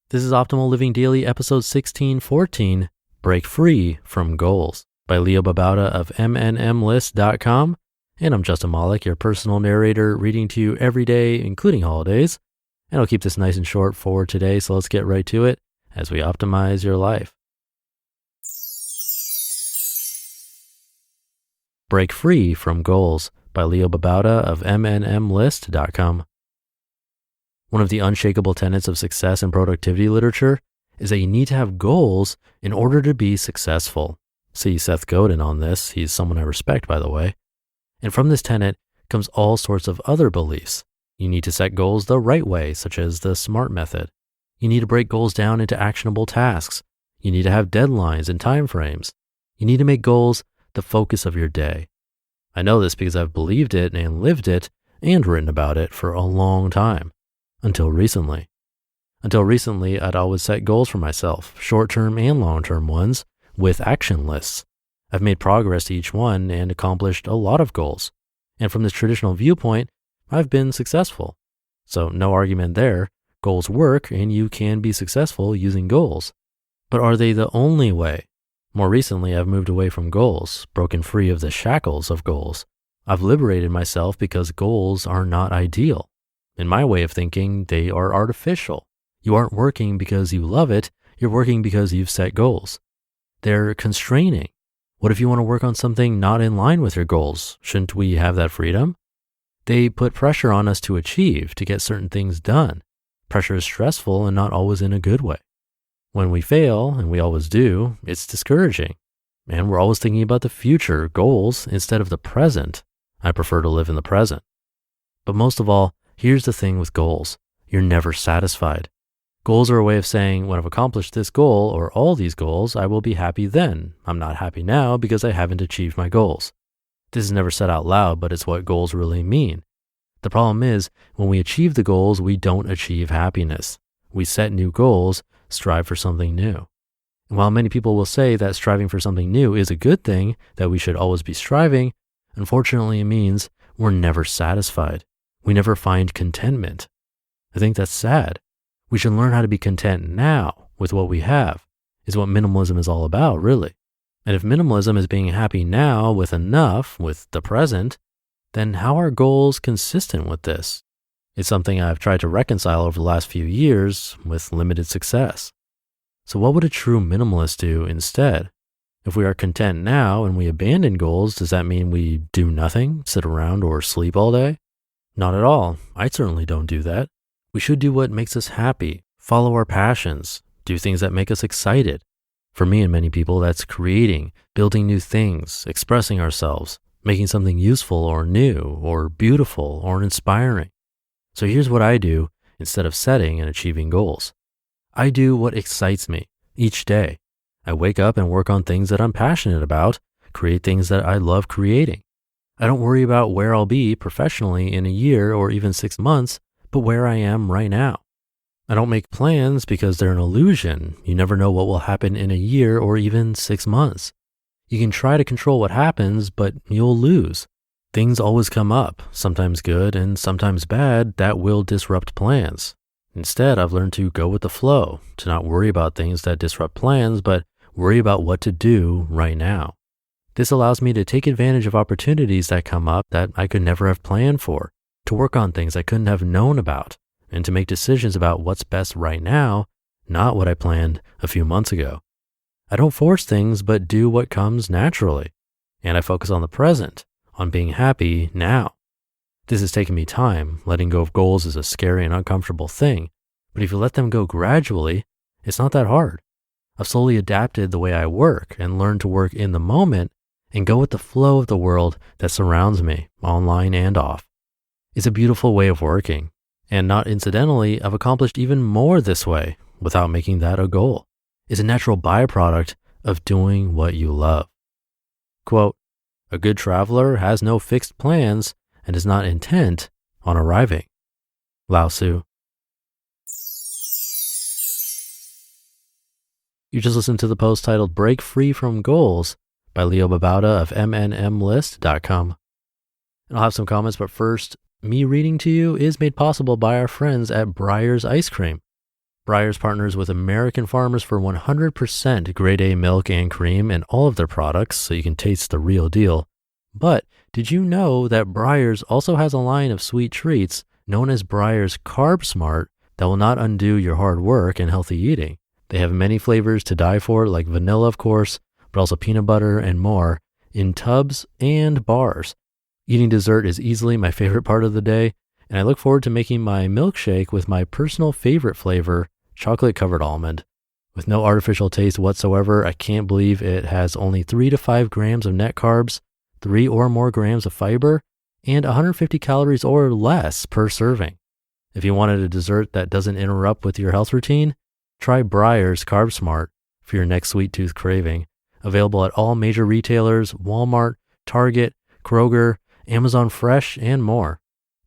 This is Optimal Living Daily, episode 1614, Break Free from Goals by Babauta of Mnmlist.com. And I'm Justin Malik, your personal narrator, reading to you every day, including holidays. And I'll keep this nice and short for today, so let's get right to it as we optimize your life. Break Free from Goals by Babauta of Mnmlist.com. One of the unshakable tenets of success and productivity literature is that you need to have goals in order to be successful. See Seth Godin on this. He's someone I respect, by the way. And from this tenet comes all sorts of other beliefs. You need to set goals the right way, such as the SMART method. You need to break goals down into actionable tasks. You need to have deadlines and timeframes. You need to make goals the focus of your day. I know this because I've believed it and lived it and written about it for a long time. Until recently. I'd always set goals for myself, short-term and long-term ones, with action lists. I've made progress to each one and accomplished a lot of goals. And from this traditional viewpoint, I've been successful. So no argument there. Goals work and you can be successful using goals. But are they the only way? More recently, I've moved away from goals, broken free of the shackles of goals. I've liberated myself because goals are not ideal. In my way of thinking, they are artificial. You aren't working because you love it, you're working because you've set goals. They're constraining. What if you want to work on something not in line with your goals? Shouldn't we have that freedom? They put pressure on us to achieve, to get certain things done. Pressure is stressful and not always in a good way. When we fail, and we always do, it's discouraging. And we're always thinking about the future goals instead of the present. I prefer to live in the present. But most of all, here's the thing with goals. You're never satisfied. Goals are a way of saying, when I've accomplished this goal or all these goals, I will be happy then. I'm not happy now because I haven't achieved my goals. This is never said out loud, but it's what goals really mean. The problem is, when we achieve the goals, we don't achieve happiness. We set new goals, strive for something new. And while many people will say that striving for something new is a good thing, that we should always be striving, unfortunately it means we're never satisfied. We never find contentment. I think that's sad. We should learn how to be content now with what we have, is what minimalism is all about, really. And if minimalism is being happy now with enough, with the present, then how are goals consistent with this? It's something I've tried to reconcile over the last few years with limited success. So what would a true minimalist do instead? If we are content now and we abandon goals, does that mean we do nothing, sit around or sleep all day? Not at all. I certainly don't do that. We should do what makes us happy, follow our passions, do things that make us excited. For me and many people, that's creating, building new things, expressing ourselves, making something useful or new or beautiful or inspiring. So here's what I do instead of setting and achieving goals. I do what excites me each day. I wake up and work on things that I'm passionate about, create things that I love creating. I don't worry about where I'll be professionally in a year or even 6 months, but where I am right now. I don't make plans because they're an illusion. You never know what will happen in a year or even 6 months. You can try to control what happens, but you'll lose. Things always come up, sometimes good and sometimes bad, that will disrupt plans. Instead, I've learned to go with the flow, to not worry about things that disrupt plans, but worry about what to do right now. This allows me to take advantage of opportunities that come up that I could never have planned for, to work on things I couldn't have known about, and to make decisions about what's best right now, not what I planned a few months ago. I don't force things, but do what comes naturally. And I focus on the present, on being happy now. This has taken me time. Letting go of goals is a scary and uncomfortable thing, but if you let them go gradually, it's not that hard. I've slowly adapted the way I work and learned to work in the moment and go with the flow of the world that surrounds me, online and off. It's a beautiful way of working, and not incidentally, I've accomplished even more this way without making that a goal. It's a natural byproduct of doing what you love. Quote, a good traveler has no fixed plans and is not intent on arriving. Lao Tzu. You just listened to the post titled Break Free from Goals by Babauta of Mnmlist.com. And I'll have some comments, but first, me reading to you is made possible by our friends at Breyer's Ice Cream. Breyers partners with American farmers for 100% grade A milk and cream in all of their products, so you can taste the real deal. But did you know that Breyers also has a line of sweet treats known as Breyers Carb Smart that will not undo your hard work and healthy eating? They have many flavors to die for, like vanilla, of course, but also peanut butter and more, in tubs and bars. Eating dessert is easily my favorite part of the day, and I look forward to making my milkshake with my personal favorite flavor, chocolate-covered almond. With no artificial taste whatsoever, I can't believe it has only 3 to 5 grams of net carbs, 3 or more grams of fiber, and 150 calories or less per serving. If you wanted a dessert that doesn't interrupt with your health routine, try Breyers Carb Smart for your next sweet tooth craving. Available at all major retailers, Walmart, Target, Kroger, Amazon Fresh, and more.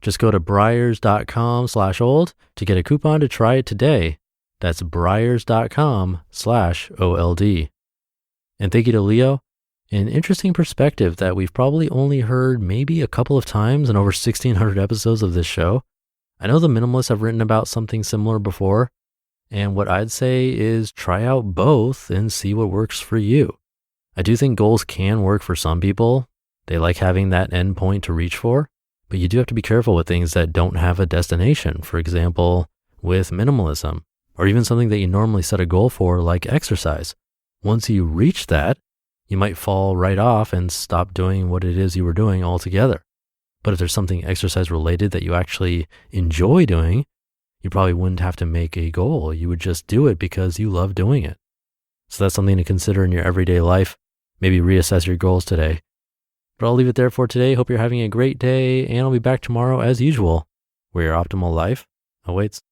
Just go to breyers.com/old to get a coupon to try it today. That's breyers.com/OLD. And thank you to Leo. An interesting perspective that we've probably only heard maybe a couple of times in over 1,600 episodes of this show. I know the minimalists have written about something similar before, and what I'd say is try out both and see what works for you. I do think goals can work for some people. They like having that end point to reach for, but you do have to be careful with things that don't have a destination. For example, with minimalism, or even something that you normally set a goal for, like exercise. Once you reach that, you might fall right off and stop doing what it is you were doing altogether. But if there's something exercise related that you actually enjoy doing, you probably wouldn't have to make a goal. You would just do it because you love doing it. So that's something to consider in your everyday life. Maybe reassess your goals today. But I'll leave it there for today. Hope you're having a great day, and I'll be back tomorrow as usual, where your optimal life awaits.